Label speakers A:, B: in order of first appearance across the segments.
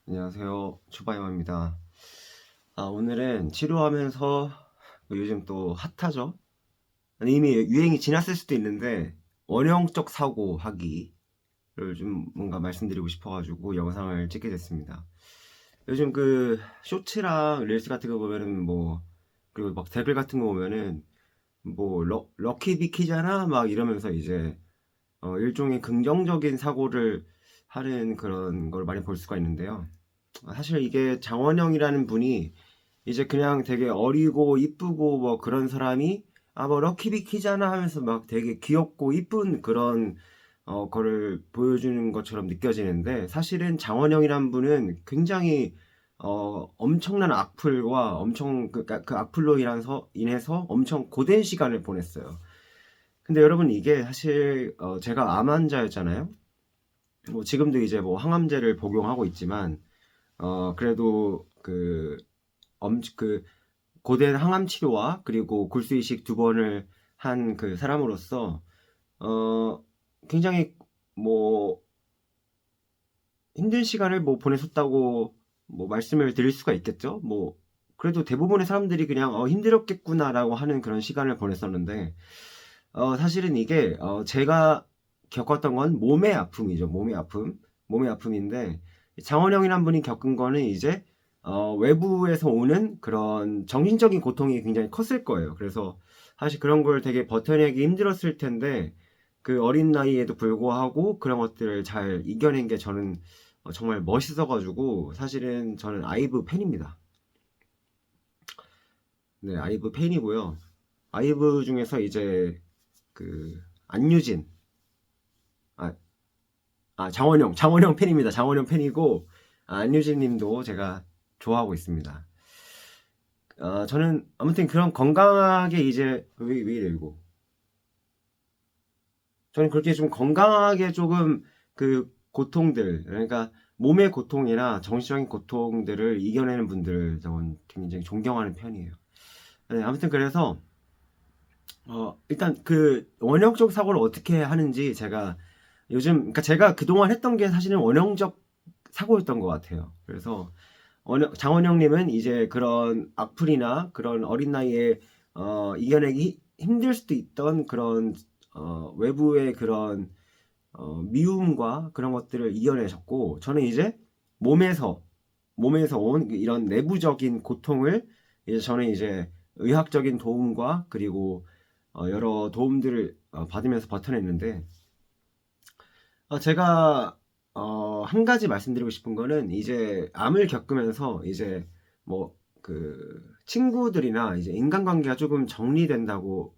A: 안녕하세요. 추바이머입니다. 오늘은 치료하면서 요즘 또 핫하죠? 아니, 이미 유행이 지났을 수도 있는데 원형적 사고 하기를 좀 뭔가 말씀드리고 싶어가지고 영상을 찍게 됐습니다. 요즘 그 쇼츠랑 릴스 같은 거 보면은 그리고 막 댓글 같은 거 보면은 럭키 비키잖아 막 이러면서 이제 일종의 긍정적인 사고를 하는 그런 걸 많이 볼 수가 있는데요. 사실 이게 장원영이라는 분이 이제 그냥 되게 어리고 이쁘고 뭐 그런 사람이 뭐 럭키비키잖아 하면서 막 되게 귀엽고 이쁜 그런 거를 보여주는 것처럼 느껴지는데, 사실은 장원영이란 분은 굉장히 엄청난 악플과 그 악플로 인해서 엄청 고된 시간을 보냈어요. 근데 여러분, 이게 사실 제가 암 환자였잖아요. 뭐 지금도 이제 뭐 항암제를 복용하고 있지만 그래도 그 고된 항암 치료와 그리고 골수 이식 두 번을 한 그 사람으로서 어 굉장히 뭐 힘든 시간을 보냈었다고 말씀을 드릴 수가 있겠죠. 그래도 대부분의 사람들이 그냥 힘들었겠구나라고 하는 그런 시간을 보냈었는데, 사실은 이게 제가 겪었던 건 몸의 아픔이죠. 몸의 아픔인데, 장원영이란 분이 겪은 거는 이제 외부에서 오는 그런 정신적인 고통이 굉장히 컸을 거예요. 그래서 사실 그런 걸 되게 버텨내기 힘들었을 텐데, 그 어린 나이에도 불구하고 그런 것들을 잘 이겨낸 게 저는 정말 멋있어가지고, 사실은 저는 아이브 팬입니다. 네, 아이브 팬이고요. 아이브 중에서 이제 안유진, 아, 장원영 팬입니다. 장원영 팬이고, 안유진 님도 제가 좋아하고 있습니다. 저는 아무튼 그런 건강하게 이제, 왜 이래, 이거. 저는 그렇게 좀 건강하게 조금 고통들, 그러니까 몸의 고통이나 정신적인 고통들을 이겨내는 분들을 저는 굉장히 존경하는 편이에요. 네, 아무튼 그래서, 일단 원형적 사고를 어떻게 하는지 그러니까 제가 그동안 했던 게 사실은 원형적 사고였던 것 같아요. 그래서 장원영님은 이제 그런 악플이나 그런 어린 나이에 이겨내기 힘들 수도 있던 그런 외부의 그런 미움과 그런 것들을 이겨내셨고, 저는 이제 몸에서 온 이런 내부적인 고통을 이제 저는 이제 의학적인 도움과 그리고 여러 도움들을 받으면서 버텨냈는데, 제가 한 가지 말씀드리고 싶은 거는, 이제 암을 겪으면서 이제 친구들이나 이제 인간관계가 조금 정리된다고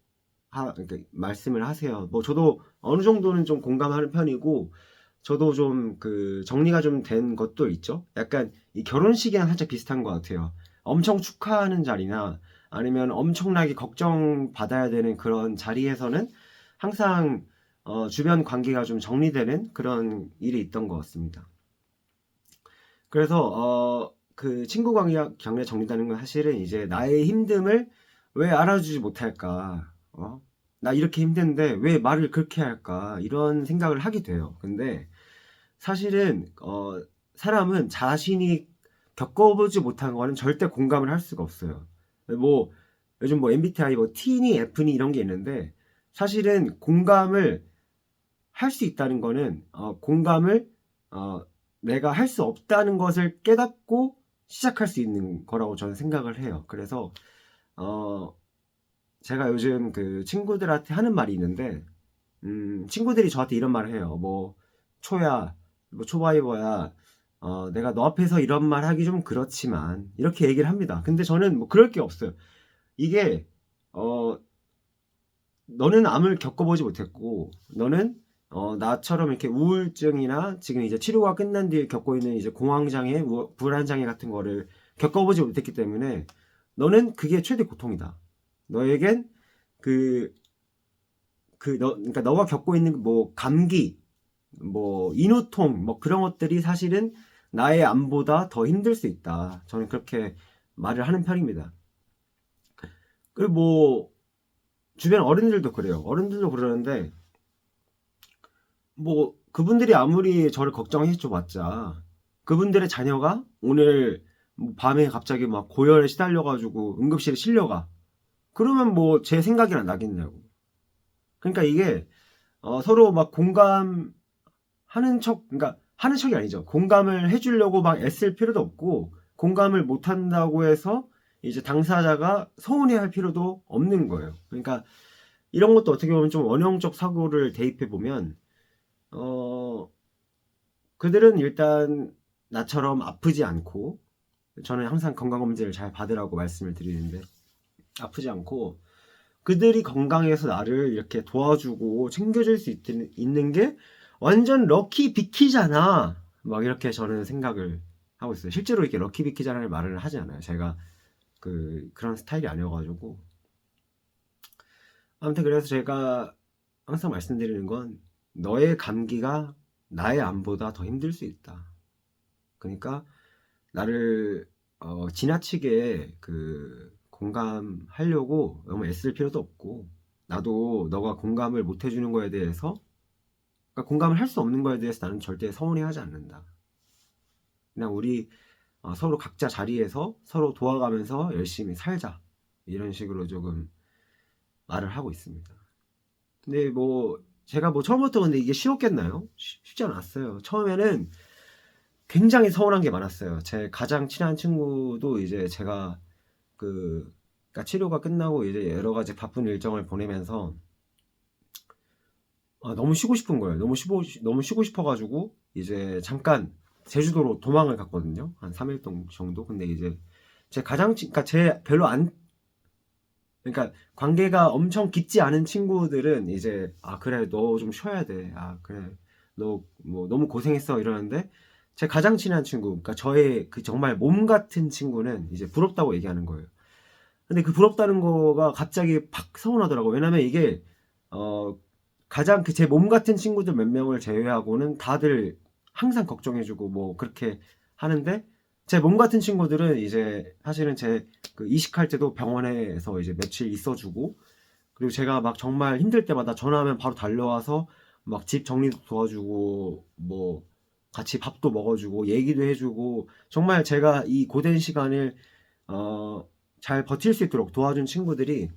A: 그러니까 말씀을 하세요. 저도 어느 정도는 좀 공감하는 편이고, 저도 좀 정리가 좀 된 것도 있죠. 약간 이 결혼식이랑 살짝 비슷한 것 같아요. 엄청 축하하는 자리나 아니면 엄청나게 걱정받아야 되는 그런 자리에서는 항상 주변 관계가 좀 정리되는 그런 일이 있던 것 같습니다. 그래서 친구 관계 정리되는 건 사실은 이제 나의 힘듦을 왜 알아주지 못할까? 나 이렇게 힘든데 왜 말을 그렇게 할까? 이런 생각을 하게 돼요. 근데 사실은 사람은 자신이 겪어보지 못한 거는 절대 공감을 할 수가 없어요. 뭐 요즘 MBTI T니 F니 이런 게 있는데, 사실은 공감을 할 수 있다는 거는 공감을 어, 내가 할 수 없다는 것을 깨닫고 시작할 수 있는 거라고 저는 생각을 해요. 그래서 어, 제가 요즘 친구들한테 하는 말이 있는데, 친구들이 저한테 이런 말을 해요. 초야, 초바이버야, 내가 너 앞에서 이런 말 하기 좀 그렇지만, 이렇게 얘기를 합니다. 근데 저는 그럴 게 없어요. 이게, 너는 암을 겪어보지 못했고, 너는 나처럼 이렇게 우울증이나 지금 이제 치료가 끝난 뒤에 겪고 있는 이제 공황장애, 불안장애 같은 거를 겪어보지 못했기 때문에 너는 그게 최대 고통이다. 너에겐 그, 그러니까 너가 겪고 있는 감기, 인후통, 그런 것들이 사실은 나의 암보다 더 힘들 수 있다. 저는 그렇게 말을 하는 편입니다. 그리고 주변 어른들도 그래요. 어른들도 그러는데, 그분들이 아무리 저를 걱정해 줘봤자 그분들의 자녀가 오늘 뭐 밤에 갑자기 막 고열에 시달려가지고 응급실에 실려가. 그러면 뭐 제 생각이랑 나겠냐고. 그러니까 이게 서로 막 공감하는 척, 그러니까 하는 척이 아니죠. 공감을 해주려고 막 애쓸 필요도 없고, 공감을 못한다고 해서 이제 당사자가 서운해할 필요도 없는 거예요. 그러니까 이런 것도 어떻게 보면 좀 원형적 사고를 대입해 보면, 그들은 일단 나처럼 아프지 않고, 저는 항상 건강검진을 잘 받으라고 말씀을 드리는데, 아프지 않고 그들이 건강해서 나를 이렇게 도와주고 챙겨줄 수 있는 게 완전 럭키 비키잖아. 막 이렇게 저는 생각을 하고 있어요. 실제로 이렇게 럭키 비키자라는 말을 하지 않아요. 제가 그런 스타일이 아니어가지고. 아무튼 그래서 제가 항상 말씀드리는 건 너의 감기가 나의 암보다 더 힘들 수 있다. 그러니까 나를 지나치게 공감하려고 너무 애쓸 필요도 없고, 나도 너가 공감을 못 해주는 거에 대해서, 그러니까 공감을 할 수 없는 거에 대해서 나는 절대 서운해하지 않는다. 그냥 우리 서로 각자 자리에서 서로 도와가면서 열심히 살자, 이런 식으로 조금 말을 하고 있습니다. 근데 뭐 제가 뭐 처음부터 근데 이게 쉬웠겠나요? 쉽지 않았어요. 처음에는 굉장히 서운한 게 많았어요. 제 가장 친한 친구도 이제 제가 그러니까 치료가 끝나고 이제 여러 가지 바쁜 일정을 보내면서 너무 쉬고 싶은 거예요. 너무 쉬고 싶어가지고 이제 잠깐 제주도로 도망을 갔거든요. 한 3일 정도. 근데 이제 그러니까 제 별로 안, 그러니까 관계가 엄청 깊지 않은 친구들은 이제 그래 너 좀 쉬어야 돼. 그래 너 뭐 너무 고생했어 이러는데, 제 가장 친한 친구, 그러니까 저의 그 정말 몸 같은 친구는 이제 부럽다고 얘기하는 거예요. 근데 그 부럽다는 거가 갑자기 팍 서운하더라고. 왜냐면 이게 가장 제 몸 같은 친구들 몇 명을 제외하고는 다들 항상 걱정해주고 뭐 그렇게 하는데, 제 몸 같은 친구들은 이제 사실은 이식할 때도 병원에서 이제 며칠 있어주고, 그리고 제가 막 정말 힘들 때마다 전화하면 바로 달려와서 막 집 정리도 도와주고 뭐 같이 밥도 먹어주고 얘기도 해주고, 정말 제가 이 고된 시간을 잘 버틸 수 있도록 도와준 친구들이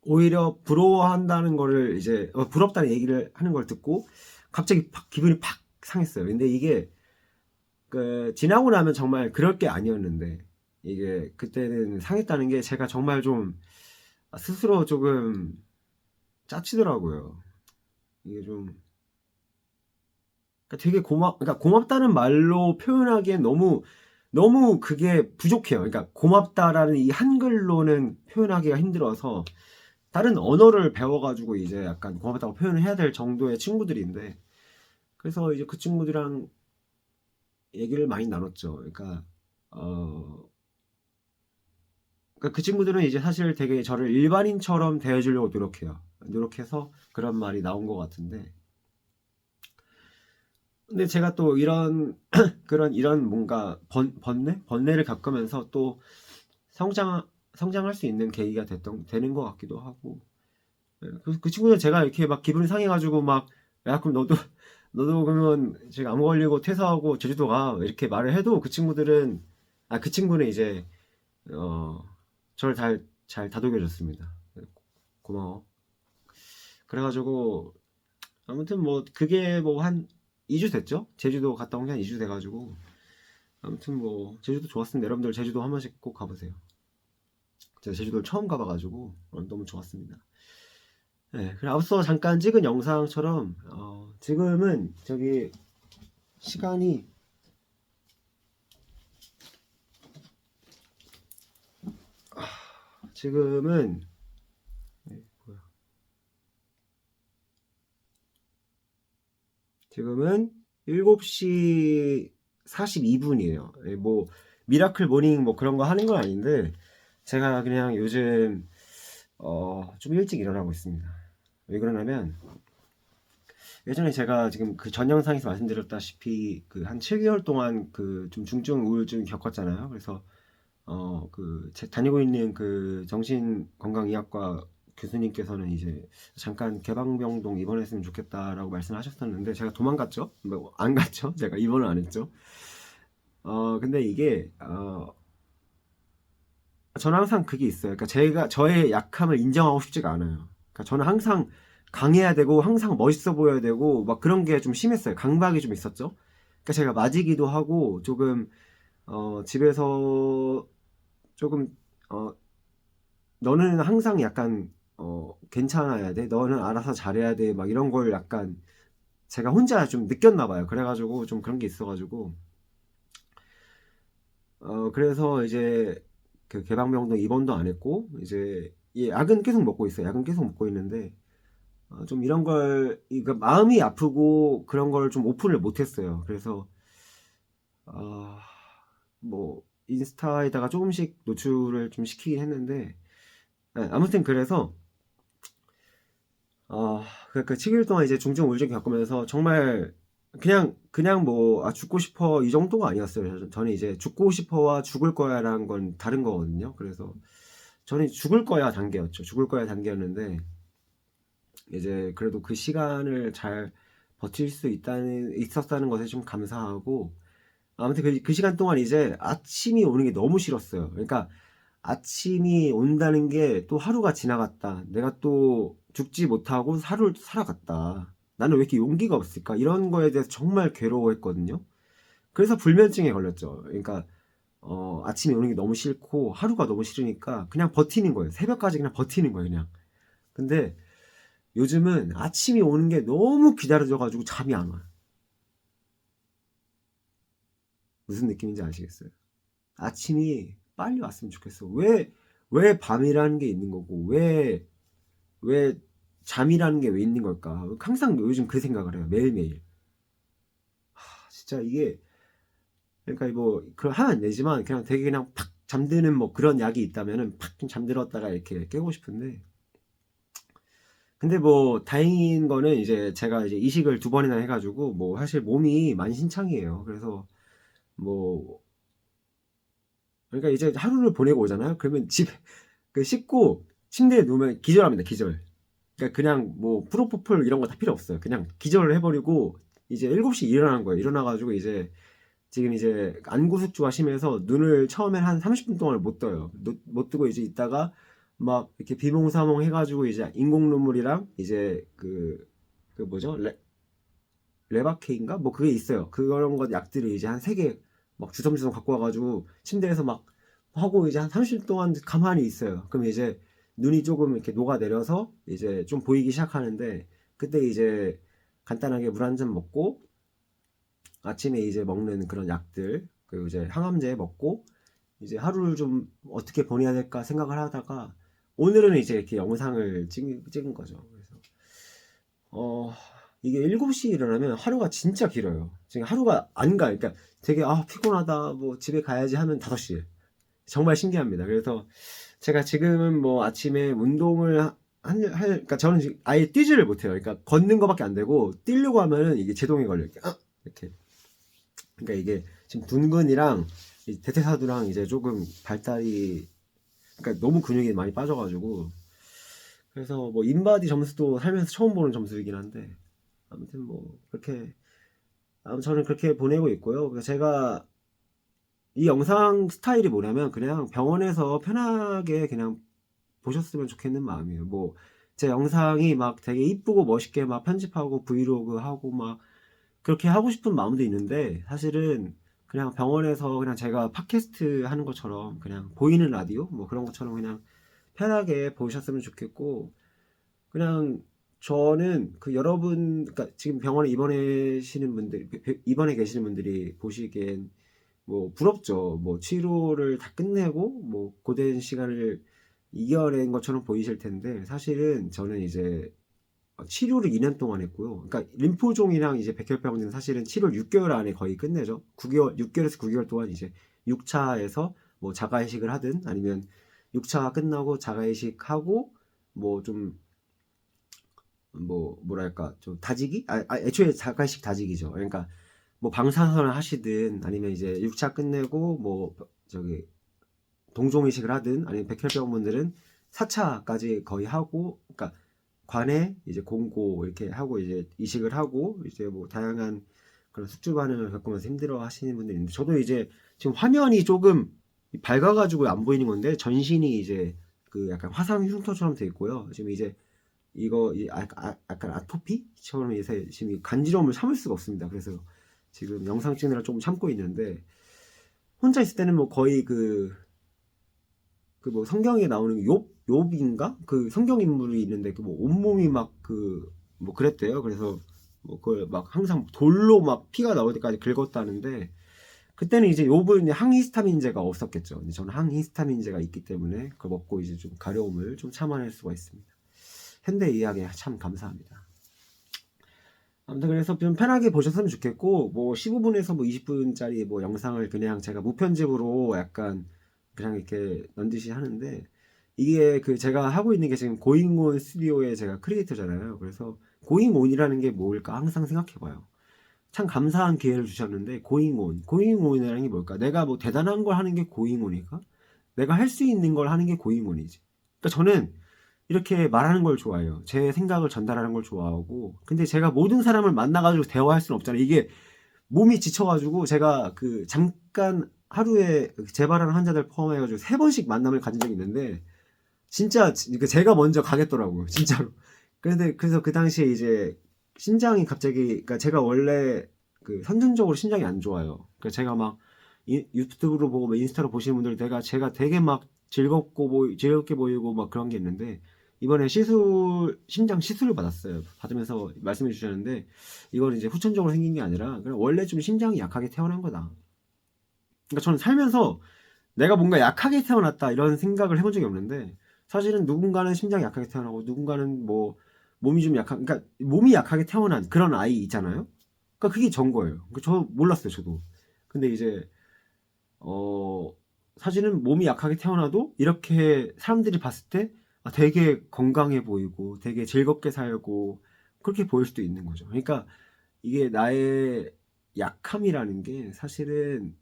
A: 오히려 부러워한다는 거를 이제 부럽다는 얘기를 하는 걸 듣고 갑자기 기분이 팍 상했어요. 근데 이게 지나고 나면 정말 그럴 게 아니었는데, 이게 그때는 상했다는 게 제가 정말 좀 스스로 조금 짜치더라고요. 이게 좀 그러니까 되게 그러니까 고맙다는 말로 표현하기엔 너무 그게 부족해요. 그러니까 고맙다라는 이 한글로는 표현하기가 힘들어서 다른 언어를 배워가지고 이제 약간 고맙다고 표현을 해야 될 정도의 친구들인데, 그래서 이제 그 친구들이랑 얘기를 많이 나눴죠. 그러니까 그 친구들은 이제 사실 되게 저를 일반인처럼 대해주려고 노력해서 그런 말이 나온 것 같은데, 근데 제가 또 이런 이런 뭔가 번뇌를 겪으면서 또 성장할 수 있는 계기가 되는 것 같기도 하고. 그 친구는 제가 이렇게 막 기분이 상해가지고 막, 야 그럼 너도 그러면 제가 암 걸리고 퇴사하고 제주도 가 이렇게 말을 해도, 그 친구는 이제 저를 잘 다독여줬습니다. 고마워. 그래가지고 아무튼 뭐 그게 뭐 한 2주 됐죠? 제주도 갔다 온 게 한 2주 돼가지고, 아무튼 뭐 제주도 좋았습니다. 여러분들 제주도 한 번씩 꼭 가보세요. 제가 제주도를 처음 가봐가지고 너무 좋았습니다. 네, 그리고 앞서 잠깐 찍은 영상처럼 지금은 시간이 지금은 지금은 7시 42분이에요. 뭐 미라클 모닝 뭐 그런 거 하는 건 아닌데, 제가 그냥 요즘 좀 일찍 일어나고 있습니다. 왜 그러냐면, 예전에 제가 지금 전 영상에서 말씀드렸다시피 한 7개월 동안 좀 중증 우울증 겪었잖아요. 그래서 다니고 있는 정신건강의학과 교수님께서는 이제 잠깐 개방병동 입원했으면 좋겠다라고 말씀하셨었는데, 제가 도망갔죠. 뭐 안 갔죠. 제가 입원을 안 했죠. 근데 이게 저는 항상 그게 있어요. 그러니까 제가 저의 약함을 인정하고 싶지가 않아요. 그러니까 저는 항상 강해야 되고 항상 멋있어 보여야 되고 막 그런 게 좀 심했어요. 강박이 좀 있었죠. 그러니까 제가 맞이기도 하고 조금 집에서 조금 어 너는 항상 약간 괜찮아야 돼. 너는 알아서 잘해야 돼. 막 이런 걸 약간 제가 혼자 좀 느꼈나 봐요. 그래가지고 좀 그런 게 있어가지고 그래서 이제 그 개방병동 입원도 안 했고 이제 약은 계속 먹고 있어요. 약은 계속 먹고 있는데 좀 이런 걸 그러니까 마음이 아프고 그런 걸 좀 오픈을 못 했어요. 그래서 어, 뭐 인스타에다가 조금씩 노출을 좀 시키긴 했는데 네, 아무튼 그래서 그 7일 동안 이제 중증 우울증 겪으면서 정말 그냥 뭐 죽고 싶어 이 정도가 아니었어요. 저는 이제 죽고 싶어와 죽을 거야라는 건 다른 거거든요. 그래서 저는 죽을 거야 단계였죠. 죽을 거야 단계였는데 이제 그래도 그 시간을 잘 버틸 수 있었다는 것에 좀 감사하고 아무튼 그 시간 동안 이제 아침이 오는 게 너무 싫었어요. 그러니까 아침이 온다는 게 또 하루가 지나갔다. 내가 또 죽지 못하고 하루를 또 살아갔다. 나는 왜 이렇게 용기가 없을까? 이런 거에 대해서 정말 괴로워했거든요. 그래서 불면증에 걸렸죠. 그러니까 아침이 오는 게 너무 싫고 하루가 너무 싫으니까 그냥 버티는 거예요. 새벽까지 그냥 버티는 거예요, 그냥. 근데 요즘은 아침이 오는 게 너무 기다려져가지고 잠이 안 와요. 무슨 느낌인지 아시겠어요? 아침이 빨리 왔으면 좋겠어. 왜 밤이라는 게 있는 거고, 왜 잠이라는 게 왜 있는 걸까? 항상 요즘 그 생각을 해요. 매일매일. 진짜 이게, 그러니까 뭐, 그런 하면 안 되지만, 그냥 되게 그냥 팍 잠드는 뭐 그런 약이 있다면은 팍 좀 잠들었다가 이렇게 깨고 싶은데. 근데 뭐, 다행인 거는 이제 제가 이제 이식을 2번이나 해가지고, 뭐, 사실 몸이 만신창이에요. 그래서 뭐, 그러니까 이제 하루를 보내고 오잖아요. 그러면 집에, 씻고 침대에 누우면 기절합니다. 기절. 그러니까 그냥 뭐 프로포폴 이런 거 다 필요 없어요. 그냥 기절을 해버리고 이제 7시 일어나는 거예요. 일어나가지고 이제 지금 이제 안구숙주가 심해서 눈을 처음엔 한 30분 동안 못 떠요. 못 뜨고 이제 있다가 막 이렇게 비몽사몽 해가지고 이제 인공 눈물이랑 이제 그 뭐죠? 레바케인가? 뭐 그게 있어요. 그런 것 약들을 이제 한 3개 막 주섬주섬 갖고 와가지고 침대에서 막 하고 이제 한 30분 동안 가만히 있어요. 그럼 이제 눈이 조금 이렇게 녹아내려서 이제 좀 보이기 시작하는데 그때 이제 간단하게 물 한 잔 먹고 아침에 이제 먹는 그런 약들 그리고 이제 항암제 먹고 이제 하루를 좀 어떻게 보내야 될까 생각을 하다가 오늘은 이제 이렇게 영상을 찍은 거죠. 그래서 어, 이게 7시에 일어나면 하루가 진짜 길어요. 지금 하루가 안 가요. 그러니까 되게 피곤하다. 뭐 집에 가야지 하면 5시에. 정말 신기합니다. 그래서 제가 지금은 뭐 아침에 운동을 그러니까 저는 지금 아예 뛰지를 못해요. 그러니까 걷는 거밖에 안 되고 뛰려고 하면은 이게 제동이 걸려요. 이렇게. 그러니까 이게 지금 둔근이랑 이 대퇴사두랑 이제 조금 발달이 그러니까 너무 근육이 많이 빠져가지고 그래서 뭐 인바디 점수도 살면서 처음 보는 점수이긴 한데 아무튼 뭐 그렇게 저는 그렇게 보내고 있고요. 그래서 제가 이 영상 스타일이 뭐냐면 그냥 병원에서 편하게 그냥 보셨으면 좋겠는 마음이에요. 뭐 제 영상이 막 되게 이쁘고 멋있게 막 편집하고 브이로그 하고 막 그렇게 하고 싶은 마음도 있는데 사실은 그냥 병원에서 그냥 제가 팟캐스트 하는 것처럼 그냥 보이는 라디오 뭐 그런 것처럼 그냥 편하게 보셨으면 좋겠고 그냥 저는 그 여러분, 그러니까 지금 병원에 입원하시는 분들, 입원해 계시는 분들이 보시기엔 뭐 부럽죠. 뭐 치료를 다 끝내고 뭐 고된 시간을 이겨낸 것처럼 보이실 텐데 사실은 저는 이제 치료를 2년 동안 했고요. 그러니까 림포종이랑 이제 백혈병은 사실은 치료를 6개월 안에 거의 끝내죠. 9개월, 6개월에서 9개월 동안 이제 6차에서 뭐 자가이식을 하든 아니면 6차가 끝나고 자가이식하고 뭐좀 뭐랄까 좀 다지기? 애초에 자가식 다지기죠. 그러니까 뭐 방사선을 하시든 아니면 이제 6차 끝내고 뭐 저기 동종이식을 하든 아니면 백혈병 분들은 4차까지 거의 하고 그러니까 관에 이제 공고 이렇게 하고 이제 이식을 하고 이제 뭐 다양한 그런 숙주 반응을 겪으면서 힘들어 하시는 분들이 있는데, 저도 이제 지금 화면이 조금 밝아가지고 안 보이는 건데, 전신이 이제 그 약간 화상 흉터처럼 돼 있고요. 지금 이제 이거 약간 아토피처럼 이제 지금 이 간지러움을 참을 수가 없습니다. 그래서 지금 영상 찍느라 조금 참고 있는데, 혼자 있을 때는 뭐 거의 그 뭐 성경에 나오는 욥인가? 그 성경 인물이 있는데 그 뭐 온몸이 막 뭐 그랬대요. 그래서 뭐 그걸 막 항상 돌로 막 피가 나올 때까지 긁었다는데, 그때는 이제 욥은 이제 항히스타민제가 없었겠죠. 근데 저는 항히스타민제가 있기 때문에 그걸 먹고 이제 좀 가려움을 좀 참아낼 수가 있습니다. 현대 의학에 참 감사합니다. 아무튼 그래서 좀 편하게 보셨으면 좋겠고, 뭐 15분에서 뭐 20분짜리 뭐 영상을 그냥 제가 무편집으로 약간 그냥 이렇게 넌지시 하는데, 이게 그 제가 하고 있는 게 지금 고잉온 스튜디오의 제가 크리에이터잖아요. 그래서 고잉온이라는 게 뭘까 항상 생각해봐요. 참 감사한 기회를 주셨는데, 고잉온이라는 게 뭘까? 내가 뭐 대단한 걸 하는 게 고잉온일까? 내가 할 수 있는 걸 하는 게 고잉온이지. 그러니까 저는 이렇게 말하는 걸 좋아해요. 제 생각을 전달하는 걸 좋아하고. 근데 제가 모든 사람을 만나가지고 대화할 수는 없잖아요. 이게 몸이 지쳐가지고 제가 그 잠깐 하루에 재발하는 환자들 포함해가지고 3번씩 만남을 가진 적이 있는데, 진짜 제가 먼저 가겠더라고요. 진짜로. 그래서 그 당시에 이제 신장이 갑자기, 그러니까 제가 원래 그 선천적으로 신장이 안 좋아요. 그러니까 제가 막 유튜브로 보고 뭐 인스타로 보시는 분들 제가 되게 막 즐겁게 보이고 막 그런 게 있는데, 이번에 심장 시술을 받으면서 말씀해 주셨는데, 이건 이제 후천적으로 생긴 게 아니라 그냥 원래 좀 심장이 약하게 태어난 거다. 그러니까 저는 살면서 내가 뭔가 약하게 태어났다 이런 생각을 해본 적이 없는데, 사실은 누군가는 심장이 약하게 태어나고 누군가는 뭐 몸이 좀 그러니까 몸이 약하게 태어난 그런 아이 있잖아요. 그러니까 그게 전 거예요. 저 몰랐어요, 저도. 근데 이제 어 사실은 몸이 약하게 태어나도 이렇게 사람들이 봤을 때 되게 건강해 보이고 되게 즐겁게 살고 그렇게 보일 수도 있는 거죠. 그러니까 이게 나의 약함이라는 게 사실은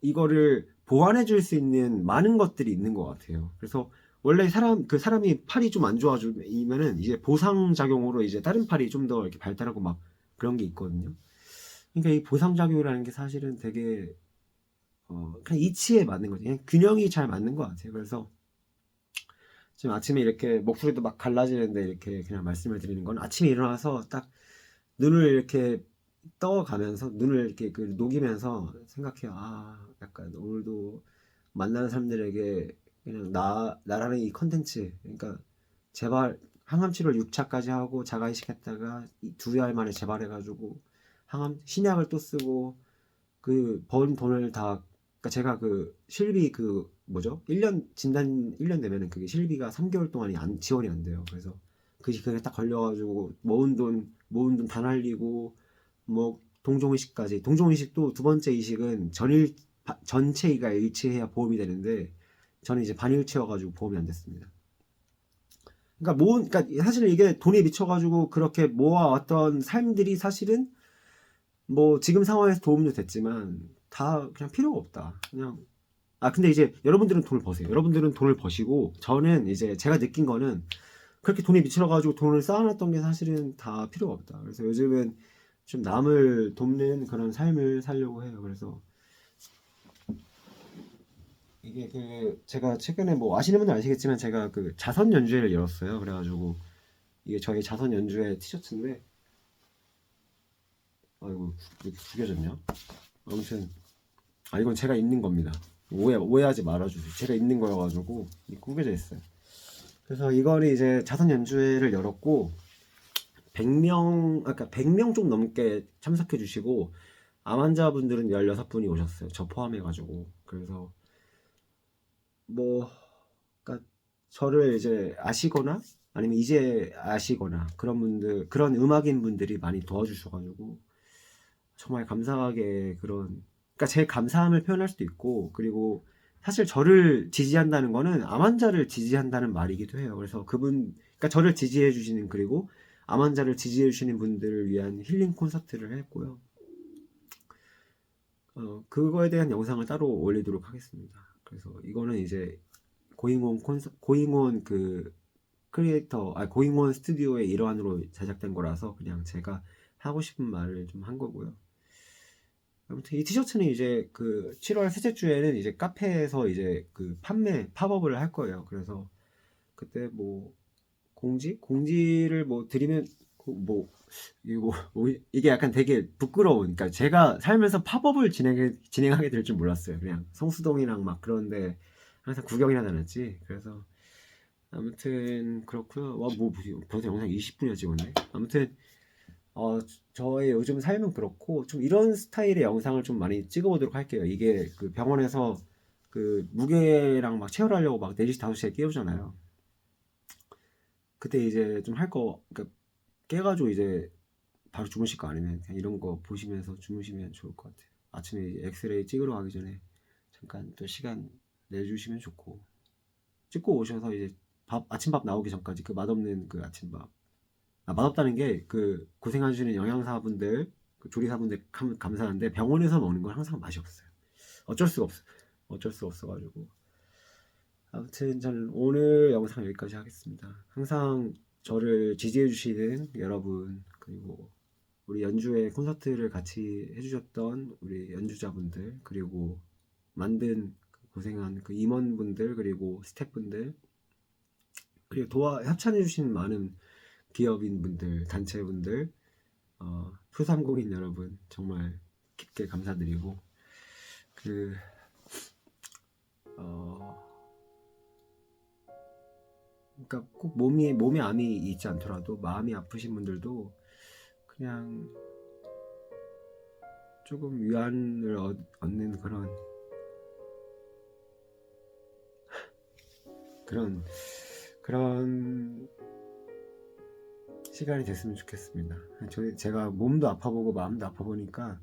A: 이거를 보완해 줄 수 있는 많은 것들이 있는 것 같아요. 그래서 원래 사람이 팔이 좀 안 좋아지면은 이제 보상작용으로 이제 다른 팔이 좀 더 이렇게 발달하고 막 그런 게 있거든요. 그러니까 이 보상작용이라는 게 사실은 되게 그냥 이치에 맞는 거지. 그냥 균형이 잘 맞는 것 같아요. 그래서 지금 아침에 이렇게 목소리도 막 갈라지는데 이렇게 그냥 말씀을 드리는 건, 아침에 일어나서 딱 눈을 이렇게 떠가면서 눈을 이렇게 녹이면서 생각해요. 약간 오늘도 만나는 사람들에게 그냥 나라는 이 컨텐츠, 그러니까 재발, 항암 치료를 6차까지 하고 자가 이식했다가 2달 만에 재발해가지고 신약을 또 쓰고 그 번 돈을 다, 그러니까 제가 그 실비 뭐죠? 1년 진단 1년 내면은 그게 실비가 3개월 동안이 지원이 안 돼요. 그래서 그게 딱 걸려가지고 모은 돈 다 날리고, 뭐 동종이식도 두 번째 이식은 전체가 일치해야 보험이 되는데, 저는 이제 반일치여가지고 보험이 안 됐습니다. 그러니까 사실 이게 돈에 미쳐가지고 그렇게 모아왔던 삶들이 사실은 뭐 지금 상황에서 도움도 됐지만 다 그냥 필요가 없다. 그냥 근데 이제 여러분들은 돈을 버세요. 여러분들은 돈을 버시고, 저는 이제 제가 느낀 거는 그렇게 돈에 미쳐가지고 돈을 쌓아놨던 게 사실은 다 필요가 없다. 그래서 요즘은 좀 남을 돕는 그런 삶을 살려고 해요. 그래서 이게 제가 최근에 뭐 아시는 분들 아시겠지만 제가 그 자선 연주회를 열었어요. 그래가지고 이게 저희 자선 연주회 티셔츠인데, 아이고 이렇게 구겨졌냐? 아무튼 이건 제가 입는 겁니다. 오해하지 말아주세요. 제가 입는 거여가지고 구겨져 있어요. 그래서 이거를 이제 자선 연주회를 열었고, 100명 좀 넘게 참석해 주시고, 암 환자분들은 16분이 오셨어요. 저 포함해가지고. 그래서 뭐 그러니까 저를 이제 아시거나 아니면 이제 아시거나 그런 음악인 분들이 많이 도와주셔가지고 정말 감사하게 그러니까 제 감사함을 표현할 수도 있고, 그리고 사실 저를 지지한다는 거는 암 환자를 지지한다는 말이기도 해요. 그래서 그러니까 저를 지지해 주시는, 그리고 암 환자를 지지해 주시는 분들을 위한 힐링 콘서트를 했고요. 그거에 대한 영상을 따로 올리도록 하겠습니다. 그래서 이거는 이제 고잉온 고잉온 스튜디오의 일환으로 제작된 거라서 그냥 제가 하고 싶은 말을 좀 한 거고요. 아무튼 이 티셔츠는 이제 그 7월 셋째 주에는 이제 카페에서 이제 그 판매 팝업을 할 거예요. 그래서 그때 뭐 공지를 뭐 드리면 뭐 이게 약간 되게 부끄러운. 그러니까 제가 살면서 팝업을 진행하게 될 줄 몰랐어요. 그냥 성수동이랑 막 그런데 항상 구경이나 다녔지. 그래서 아무튼 그렇고요. 뭐 벌써 영상 20분이나 찍었네. 아무튼 저의 요즘 삶은 그렇고 좀 이런 스타일의 영상을 좀 많이 찍어보도록 할게요. 이게 그 병원에서 그 무게랑 막 체열하려고 막 4시 5시에 깨우잖아요. 그때 이제 좀 그러니까 깨가지고 이제 바로 주무실 거 아니면 그냥 이런 거 보시면서 주무시면 좋을 것 같아요. 아침에 엑스레이 찍으러 가기 전에 잠깐 또 시간 내주시면 좋고, 찍고 오셔서 이제 아침밥 나오기 전까지 그 맛없는 그 아침밥, 맛없다는 게 그 고생해주시는 영양사분들, 그 조리사분들 감사한데 병원에서 먹는 건 항상 맛이 없어요. 어쩔 수가 없어. 어쩔 수가 없어가지고. 아무튼 저는 오늘 영상 여기까지 하겠습니다. 항상 저를 지지해주시는 여러분, 그리고 우리 연주회 콘서트를 같이 해주셨던 우리 연주자분들, 그리고 만든 고생한 그 임원분들, 그리고 스태프분들, 그리고 협찬해주신 많은 기업인분들, 단체분들, 소상공인 여러분 정말 깊게 감사드리고, 그러니까 꼭 몸에 암이 있지 않더라도 마음이 아프신 분들도 그냥 조금 위안을 얻는 그런 시간이 됐으면 좋겠습니다. 제가 몸도 아파보고 마음도 아파보니까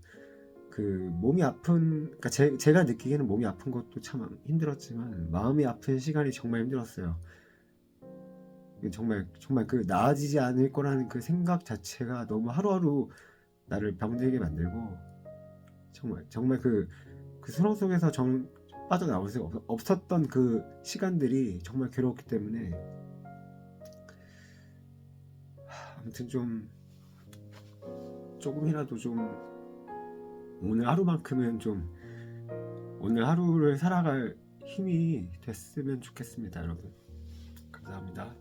A: 그 몸이 아픈, 그러니까 제가 느끼기에는 몸이 아픈 것도 참 힘들었지만 마음이 아픈 시간이 정말 힘들었어요. 정말 그 나아지지 않을 거라는 그 생각 자체가 너무 하루하루 나를 병들게 만들고, 정말 그 수렁 속에서 빠져나올 수가 없었던 그 시간들이 정말 괴로웠기 때문에, 아무튼 조금이라도 오늘 하루만큼은 오늘 하루를 살아갈 힘이 됐으면 좋겠습니다. 여러분 감사합니다.